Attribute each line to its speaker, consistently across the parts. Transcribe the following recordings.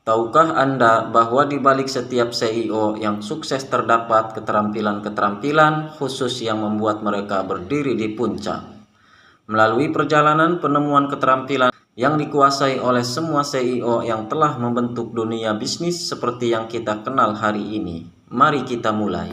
Speaker 1: Tahukah Anda bahwa di balik setiap CEO yang sukses terdapat keterampilan-keterampilan khusus yang membuat mereka berdiri di puncak? Melalui perjalanan penemuan keterampilan yang dikuasai oleh semua CEO yang telah membentuk dunia bisnis seperti yang kita kenal hari ini. Mari kita mulai.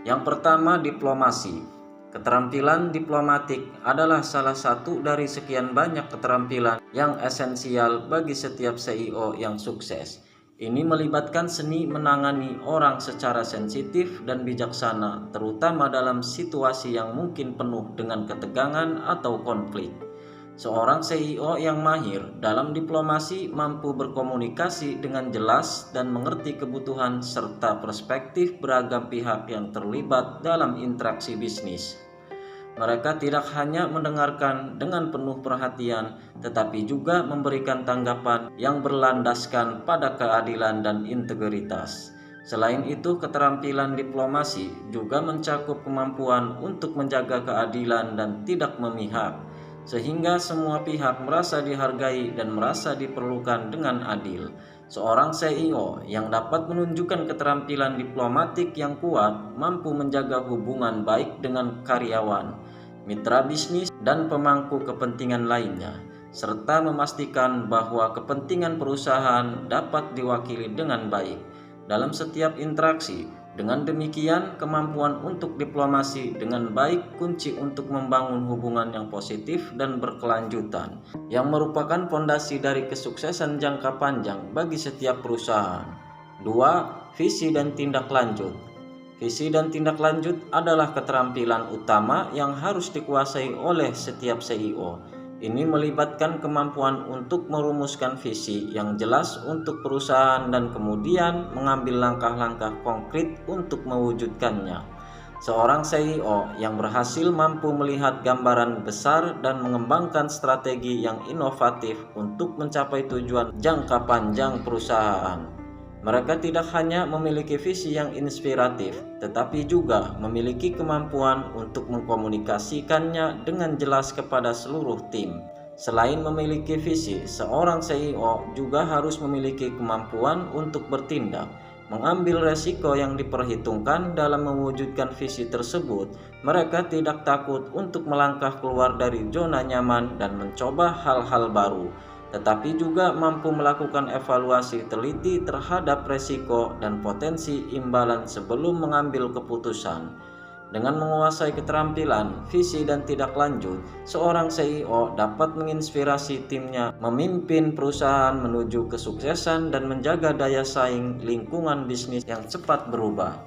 Speaker 1: Yang pertama, diplomasi. Keterampilan diplomatik adalah salah satu dari sekian banyak keterampilan yang esensial bagi setiap CEO yang sukses. Ini melibatkan seni menangani orang secara sensitif dan bijaksana, terutama dalam situasi yang mungkin penuh dengan ketegangan atau konflik. Seorang CEO yang mahir dalam diplomasi mampu berkomunikasi dengan jelas dan mengerti kebutuhan serta perspektif beragam pihak yang terlibat dalam interaksi bisnis. Mereka tidak hanya mendengarkan dengan penuh perhatian, tetapi juga memberikan tanggapan yang berlandaskan pada keadilan dan integritas. Selain itu, keterampilan diplomasi juga mencakup kemampuan untuk menjaga keadilan dan tidak memihak, sehingga semua pihak merasa dihargai dan merasa diperlukan dengan adil. Seorang CEO yang dapat menunjukkan keterampilan diplomatik yang kuat mampu menjaga hubungan baik dengan karyawan, mitra bisnis, dan pemangku kepentingan lainnya, serta memastikan bahwa kepentingan perusahaan dapat diwakili dengan baik dalam setiap interaksi. Dengan demikian, kemampuan untuk diplomasi dengan baik kunci untuk membangun hubungan yang positif dan berkelanjutan, yang merupakan fondasi dari kesuksesan jangka panjang bagi setiap perusahaan. 2. Visi dan tindak lanjut. Visi dan tindak lanjut adalah keterampilan utama yang harus dikuasai oleh setiap CEO. Ini melibatkan kemampuan untuk merumuskan visi yang jelas untuk perusahaan dan kemudian mengambil langkah-langkah konkret untuk mewujudkannya. Seorang CEO yang berhasil mampu melihat gambaran besar dan mengembangkan strategi yang inovatif untuk mencapai tujuan jangka panjang perusahaan. Mereka tidak hanya memiliki visi yang inspiratif, tetapi juga memiliki kemampuan untuk mengkomunikasikannya dengan jelas kepada seluruh tim. Selain memiliki visi, seorang CEO juga harus memiliki kemampuan untuk bertindak, mengambil resiko yang diperhitungkan dalam mewujudkan visi tersebut. Mereka tidak takut untuk melangkah keluar dari zona nyaman dan mencoba hal-hal baru, tetapi juga mampu melakukan evaluasi teliti terhadap resiko dan potensi imbalan sebelum mengambil keputusan. Dengan menguasai keterampilan, visi dan tindak lanjut, seorang CEO dapat menginspirasi timnya memimpin perusahaan menuju kesuksesan dan menjaga daya saing lingkungan bisnis yang cepat berubah.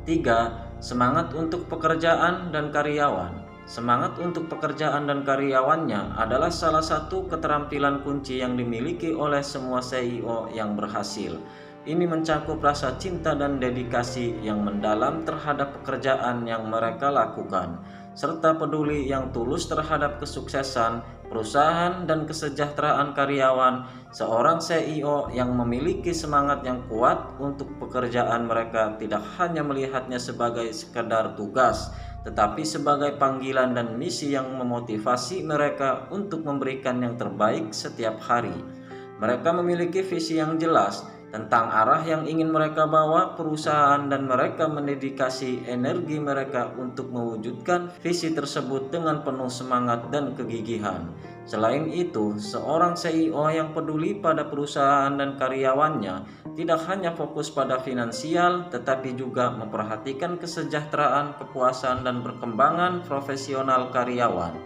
Speaker 1: 3. Semangat untuk pekerjaan dan karyawan. Semangat untuk pekerjaan dan karyawannya adalah salah satu keterampilan kunci yang dimiliki oleh semua CEO yang berhasil. Ini mencakup rasa cinta dan dedikasi yang mendalam terhadap pekerjaan yang mereka lakukan, serta peduli yang tulus terhadap kesuksesan perusahaan dan kesejahteraan karyawan. Seorang CEO yang memiliki semangat yang kuat untuk pekerjaan mereka tidak hanya melihatnya sebagai sekadar tugas, tetapi sebagai panggilan dan misi yang memotivasi mereka untuk memberikan yang terbaik setiap hari. Mereka memiliki visi yang jelas tentang arah yang ingin mereka bawa perusahaan dan mereka mendedikasi energi mereka untuk mewujudkan visi tersebut dengan penuh semangat dan kegigihan. Selain itu, seorang CEO yang peduli pada perusahaan dan karyawannya tidak hanya fokus pada finansial, tetapi juga memperhatikan kesejahteraan, kepuasan, dan perkembangan profesional karyawan.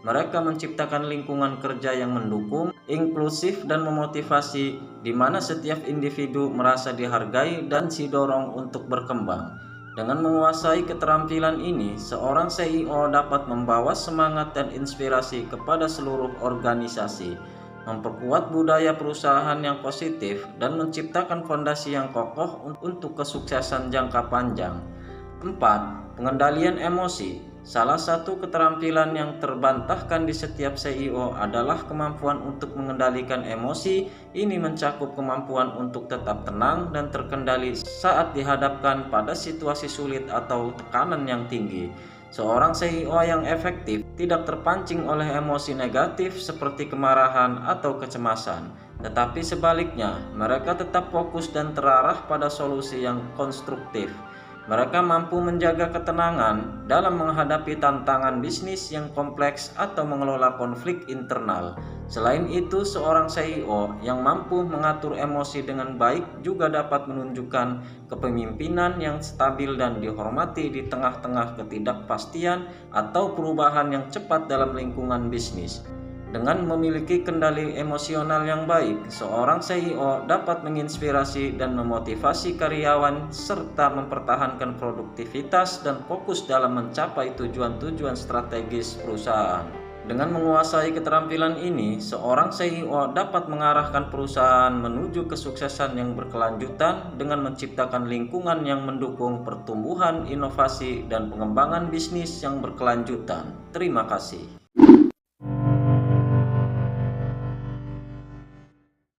Speaker 1: Mereka menciptakan lingkungan kerja yang mendukung, inklusif, dan memotivasi, di mana setiap individu merasa dihargai dan didorong untuk berkembang. Dengan menguasai keterampilan ini, seorang CEO dapat membawa semangat dan inspirasi kepada seluruh organisasi, memperkuat budaya perusahaan yang positif, dan menciptakan fondasi yang kokoh untuk kesuksesan jangka panjang. 4. Pengendalian emosi. Salah satu keterampilan yang terbantahkan di setiap CEO adalah kemampuan untuk mengendalikan emosi. Ini mencakup kemampuan untuk tetap tenang dan terkendali saat dihadapkan pada situasi sulit atau tekanan yang tinggi. Seorang CEO yang efektif tidak terpancing oleh emosi negatif seperti kemarahan atau kecemasan, tetapi sebaliknya, mereka tetap fokus dan terarah pada solusi yang konstruktif. Mereka mampu menjaga ketenangan dalam menghadapi tantangan bisnis yang kompleks atau mengelola konflik internal. Selain itu, seorang CEO yang mampu mengatur emosi dengan baik juga dapat menunjukkan kepemimpinan yang stabil dan dihormati di tengah-tengah ketidakpastian atau perubahan yang cepat dalam lingkungan bisnis. Dengan memiliki kendali emosional yang baik, seorang CEO dapat menginspirasi dan memotivasi karyawan serta mempertahankan produktivitas dan fokus dalam mencapai tujuan-tujuan strategis perusahaan. Dengan menguasai keterampilan ini, seorang CEO dapat mengarahkan perusahaan menuju kesuksesan yang berkelanjutan dengan menciptakan lingkungan yang mendukung pertumbuhan, inovasi, dan pengembangan bisnis yang berkelanjutan. Terima kasih.